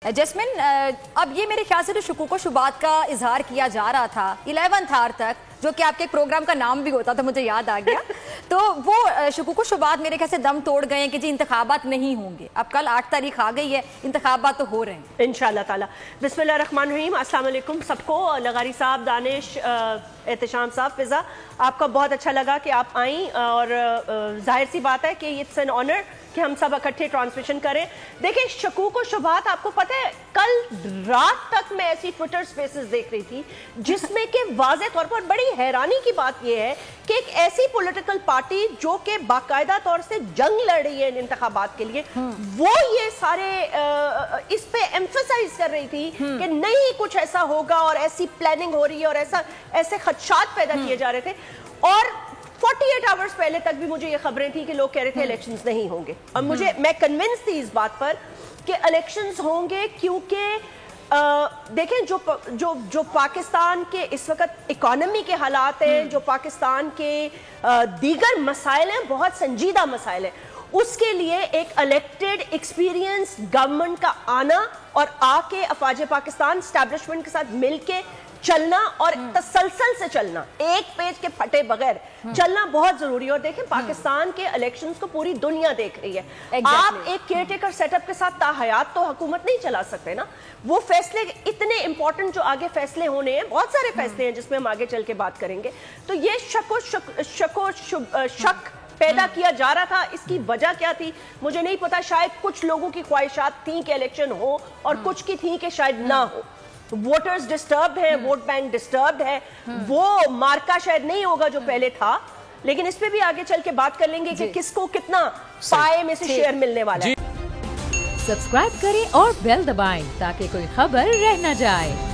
Jasmine, اب یہ میرے خیال سے جو شکوک و شبہات کا اظہار کیا جا رہا تھا 11 آور تک، جو کہ آپ کے پروگرام کا نام بھی ہوتا تھا، مجھے یاد آ گیا، تو وہ شکوک و شبہات میرے خیال سے دم توڑ گئے ہیں کہ جی انتخابات نہیں ہوں گے۔ اب کل 8 تاریخ آ گئی ہے، انتخابات تو ہو رہے ہیں انشاءاللہ تعالی۔ بسم اللہ الرحمن الرحیم۔ السلام علیکم سب کو۔ لغاری صاحب، دانش، احتشام صاحب، فضا، آپ کا بہت اچھا لگا کہ آپ آئیں، اور ظاہر سی بات ہے کہ اٹس این آنر کہ ہم سب اکٹھے ٹرانسمیشن کریں۔ دیکھیں، شکوک و شبہات، آپ کو پتہ ہے کل رات تک میں ایسی ٹویٹر سپیسز دیکھ رہی تھی جس میں کہ واضح طور پر بڑی حیرانی کی بات یہ ہے کہ ایک ایسی پولیٹیکل پارٹی جو کہ باقاعدہ طور سے جنگ لڑ رہی ہے ان انتخابات کے لیے، وہ یہ سارے اس پہ ایمفسائز کر رہی تھی کہ نہیں کچھ ایسا ہوگا، اور ایسی پلاننگ ہو رہی ہے، اور ایسے خدشات پیدا کیے جا رہے تھے۔ اور 48 آورز پہلے تک بھی مجھے یہ خبریں تھیں کہ لوگ کہہ رہے تھے الیکشنز نہیں ہوں گے، اور میں کنونس تھی اس بات پر کہ الیکشنز ہوں گے، کیونکہ دیکھیں جو پاکستان کے اس وقت اکانومی کے حالات ہیں، جو پاکستان کے دیگر مسائل ہیں، بہت سنجیدہ مسائل ہیں، اس کے لیے ایک الیکٹڈ ایکسپیرینس گورنمنٹ کا آنا اور آ کے افواج پاکستان اسٹیبلشمنٹ کے ساتھ مل کے چلنا اور تسلسل سے چلنا، ایک پیج کے پھٹے بغیر چلنا بہت ضروری ہے۔ اور دیکھیں، پاکستان کے الیکشنز کو پوری دنیا دیکھ رہی ہے۔ آپ ایک کیئر ٹیکر سیٹ اپ کے ساتھ تاحیات تو حکومت نہیں چلا سکتے نا۔ وہ فیصلے اتنے امپورٹنٹ جو آگے فیصلے ہونے ہیں، بہت سارے فیصلے ہیں جس میں ہم آگے چل کے بات کریں گے، تو یہ شک پیدا کیا جا رہا تھا۔ اس کی وجہ کیا تھی مجھے نہیں پتا، شاید کچھ لوگوں کی خواہشات تھیں کہ الیکشن ہو، اور کچھ کی تھیں کہ شاید نہ ہو۔ ووٹرز ڈسٹربڈ ہیں، ووٹ بینک ڈسٹربڈ ہے، وہ مارکا شاید نہیں ہوگا جو پہلے تھا، لیکن اس پہ بھی آگے چل کے بات کر لیں گے کہ کس کو کتنا پائے میں سے شیئر ملنے والا ہے۔ سبسکرائب کریں اور بیل دبائیں تاکہ کوئی خبر رہ نہ جائے۔